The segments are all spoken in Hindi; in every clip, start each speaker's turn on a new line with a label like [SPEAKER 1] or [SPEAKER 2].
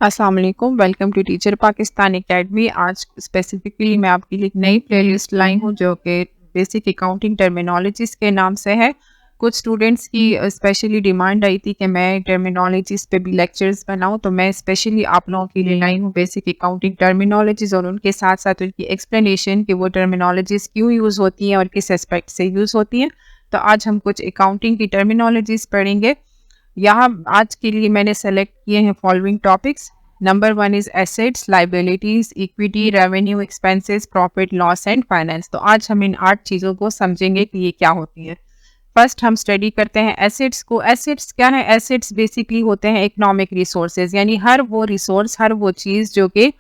[SPEAKER 1] अस्सलाम वालेकुम, welcome to teacher Pakistan academy. आज स्पेसिफिकली मैं आपके लिए एक नई प्लेलिस्ट लाई हूँ जो कि बेसिक अकाउंटिंग टर्मिनोलॉजीज़ के नाम से है। कुछ स्टूडेंट्स की स्पेशली डिमांड आई थी कि मैं टर्मिनोलॉजीज़ पे भी लेक्चर्स बनाऊँ, तो मैं स्पेशली आप लोगों के लिए लाई हूँ बेसिक अकाउंटिंग टर्मिनोलॉजीज़ और उनके साथ साथ उनकी एक्सप्लेनेशन कि वो टर्मिनोलॉजीज़ क्यों यूज़ होती हैं और किस एस्पेक्ट से यूज़ होती हैं। तो आज हम कुछ अकाउंटिंग की टर्मिनोलॉजीज़ पढ़ेंगे। यहाँ आज के लिए मैंने सेलेक्ट किए हैं following topics. Number 1 is assets, liabilities, equity, revenue, expenses, profit, loss and finance. तो आज हम इन 8 चीज़ों को समझेंगे कि ये क्या होती है। फर्स्ट हम स्टडी करते हैं एसेट्स को। एसेट्स क्या है? एसेट्स बेसिकली होते हैं इकोनॉमिक रिसोर्सेज, यानी हर वो रिसोर्स, हर वो चीज़ जो कि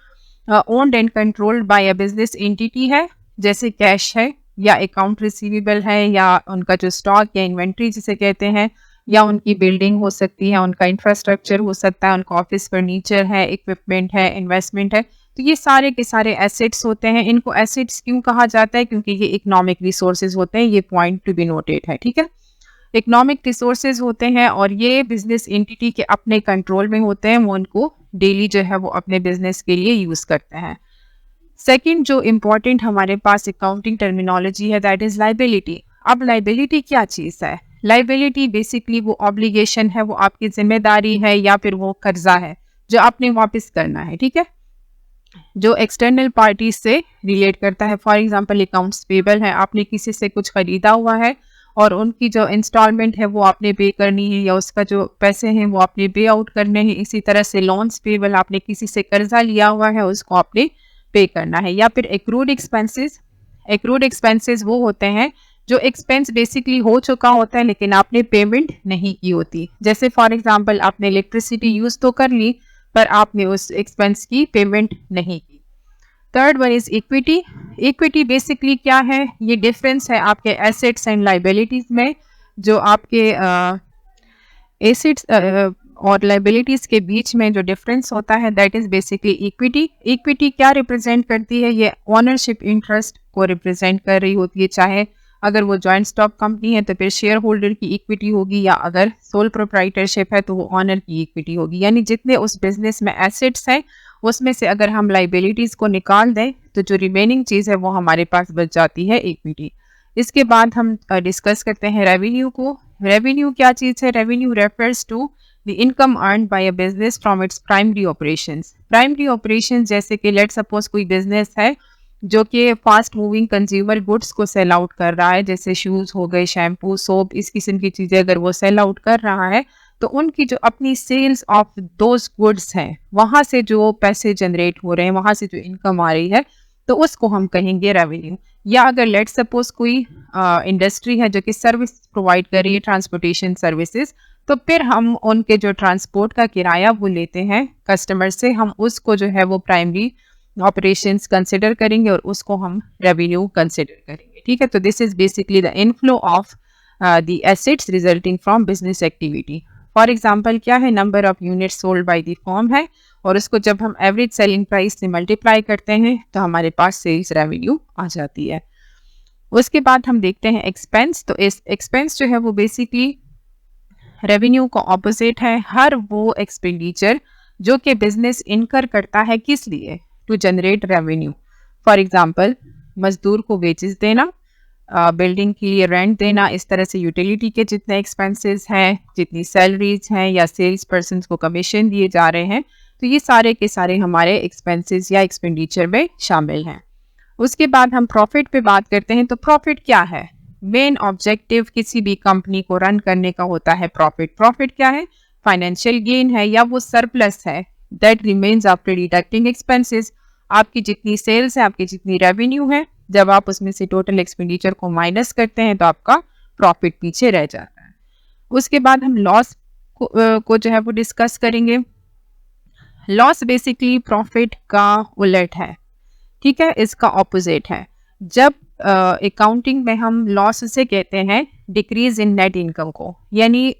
[SPEAKER 1] owned and controlled by a business entity है, जैसे कैश है या अकाउंट रिसीवेबल है या उनका जो स्टॉक या इन्वेंट्री जिसे कहते हैं, या उनकी बिल्डिंग हो सकती है, उनका इंफ्रास्ट्रक्चर हो सकता है, उनका ऑफिस फर्नीचर है, इक्विपमेंट है, इन्वेस्टमेंट है। तो ये सारे के सारे एसेट्स होते हैं। इनको एसेट्स क्यों कहा जाता है? क्योंकि ये इकोनॉमिक रिसोर्सेज होते हैं। ये पॉइंट टू बी नोटेड है, ठीक है। इकोनॉमिक रिसोर्सेज होते हैं और ये बिजनेस एंटिटी के अपने कंट्रोल में होते हैं। वो उनको डेली जो है वो अपने बिजनेस के लिए यूज करते हैं। सेकंड जो इम्पोर्टेंट हमारे पास अकाउंटिंग टर्मिनोलॉजी है, दैट इज लाइबिलिटी। अब लाइबिलिटी क्या चीज़ है? लाइबिलिटी बेसिकली वो ऑब्लिगेशन है, वो आपकी जिम्मेदारी है या फिर वो कर्जा है जो आपने वापस करना है, ठीक है, जो एक्सटर्नल पार्टी से रिलेट करता है। फॉर एग्जांपल अकाउंट्स पेबल है, आपने किसी से कुछ खरीदा हुआ है और उनकी जो इंस्टॉलमेंट है वो आपने पे करनी है या उसका जो पैसे हैं वो आपने पे आउट करने हैं। इसी तरह से लोन्स पेबल, आपने किसी से कर्जा लिया हुआ है उसको आपने पे करना है। या फिर एक्रूड एक्सपेंसेस। एक्रूड एक्सपेंसेस वो होते हैं जो एक्सपेंस बेसिकली हो चुका होता है लेकिन आपने पेमेंट नहीं की होती। जैसे फॉर एग्जांपल आपने इलेक्ट्रिसिटी यूज तो कर ली पर आपने उस एक्सपेंस की पेमेंट नहीं की। Third one is equity. Equity basically क्या है? ये डिफरेंस है आपके एसेट्स एंड लाइबिलिटीज में। जो आपके एसेट्स और लाइबिलिटीज के बीच में जो डिफरेंस होता है, that is basically equity. Equity क्या रिप्रेजेंट करती है? ये ओनरशिप इंटरेस्ट को रिप्रेजेंट कर रही होती है। चाहे अगर वो जॉइंट स्टॉक कंपनी है तो फिर शेयर होल्डर की इक्विटी होगी, या अगर सोल प्रोप्राइटरशिप है तो वो ऑनर की इक्विटी होगी। यानी जितने उस बिजनेस में एसेट्स हैं उसमें से अगर हम लाइबिलिटीज को निकाल दें तो जो रिमेनिंग चीज़ है वो हमारे पास बच जाती है, इक्विटी। इसके बाद हम डिस्कस करते हैं रेवेन्यू को। रेवेन्यू क्या चीज़ है? Revenue refers to the income earned by a business from its primary operations. Primary operations जैसे कि लेट्स सपोज कोई बिजनेस है जो कि फास्ट मूविंग कंज्यूमर गुड्स को सेल आउट कर रहा है, जैसे शूज़ हो गए, शैम्पू, सोप, इस किस्म की चीज़ें अगर वो सेल आउट कर रहा है तो उनकी जो अपनी सेल्स ऑफ दोज गुड्स हैं, वहाँ से जो पैसे जनरेट हो रहे हैं, वहाँ से जो इनकम आ रही है, तो उसको हम कहेंगे रेवेन्यू। या अगर लेट्स सपोज कोई इंडस्ट्री है जो कि सर्विस प्रोवाइड कर रही है, ट्रांसपोर्टेशन सर्विसेज, तो फिर हम उनके जो ट्रांसपोर्ट का किराया वो लेते हैं कस्टमर से, हम उसको जो है वो प्राइमरी ऑपरेशंस कंसिडर करेंगे और उसको हम रेवेन्यू कंसिडर करेंगे, ठीक है। तो this is basically the inflow of the assets resulting from business activity. For example क्या है? Number of units sold by the firm है और उसको जब हम एवरेज सेलिंग प्राइस से मल्टीप्लाई करते हैं तो हमारे पास सेल्स रेवेन्यू आ जाती है। उसके बाद हम देखते हैं एक्सपेंस। तो इस एक्सपेंस जो है वो बेसिकली रेवेन्यू का ऑपोजिट है। हर वो एक्सपेंडिचर जो कि बिजनेस इनकर करता है, किस लिए? To generate revenue. For example मजदूर को वेजेस देना, बिल्डिंग के लिए रेंट देना, इस तरह से यूटिलिटी के जितने एक्सपेंसेस हैं, जितनी सैलरीज हैं या सेल्स पर्सन को कमीशन दिए जा रहे हैं, तो ये सारे के सारे हमारे एक्सपेंसेस या एक्सपेंडिचर में शामिल हैं। उसके बाद हम प्रॉफिट पे बात करते हैं। तो प्रॉफिट क्या है? मेन ऑब्जेक्टिव किसी भी कंपनी को रन करने का होता है प्रॉफिट। प्रॉफिट क्या है? फाइनेंशियल गेन है या वो सरप्लस है that remains after deducting expenses. आपकी जितनी सेल्स है, आपकी जितनी रेवेन्यू है, जब आप उसमें से टोटल एक्सपेंडिचर को माइनस करते हैं तो आपका प्रॉफिट पीछे रह जाता है। उसके बाद हम लॉस को जो है वो डिस्कस करेंगे। लॉस बेसिकली प्रॉफिट का उलट है, ठीक है, इसका ऑपोजिट है। जब अकाउंटिंग में हम लॉस से कहते हैं डिक्रीज इन नेट इनकम को, यानी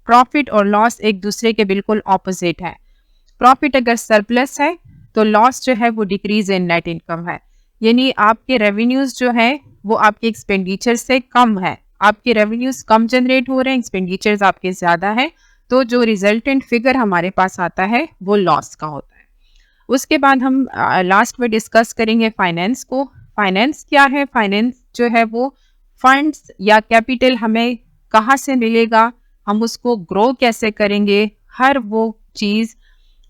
[SPEAKER 1] प्रॉफिट और लॉस एक दूसरे के बिल्कुल ऑपोजिट है। प्रॉफिट अगर सरप्लस है तो लॉस जो है वो डिक्रीज इन नेट इनकम है, यानी आपके रेवेन्यूज जो है वो आपके एक्सपेंडिचर से कम है। आपके रेवेन्यूज कम जनरेट हो रहे हैं, एक्सपेंडिचर्स आपके ज़्यादा है, तो जो रिजल्टेंट फिगर हमारे पास आता है वो लॉस का होता है। उसके बाद हम लास्ट में डिस्कस करेंगे फाइनेंस को। फाइनेंस क्या है? फाइनेंस जो है वो फंड्स या कैपिटल हमें कहाँ से मिलेगा, हम उसको ग्रो कैसे करेंगे, हर वो चीज़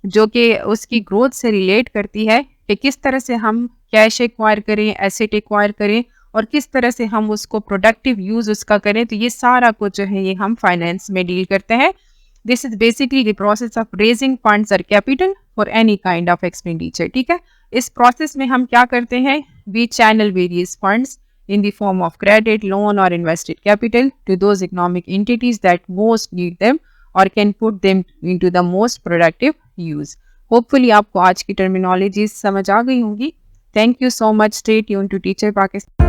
[SPEAKER 1] जो कि उसकी ग्रोथ से रिलेट करती है कि किस तरह से हम कैश एक्वायर करें, एसेट एक्वायर करें और किस तरह से हम उसको प्रोडक्टिव यूज़ उसका करें। तो ये सारा कुछ जो है ये हम फाइनेंस में डील करते हैं। This is basically the process of raising funds और capital for any kind of expenditure. ठीक है, इस प्रोसेस में हम क्या करते हैं? We channel various funds in the form of credit, loan or invested capital to those economic entities that most need them or can put them into the most productive use. Hopefully आपको आज की टर्मिनोलॉजी समझ आ गई होंगी। Thank you so much. Stay tuned to Teacher Pakistan.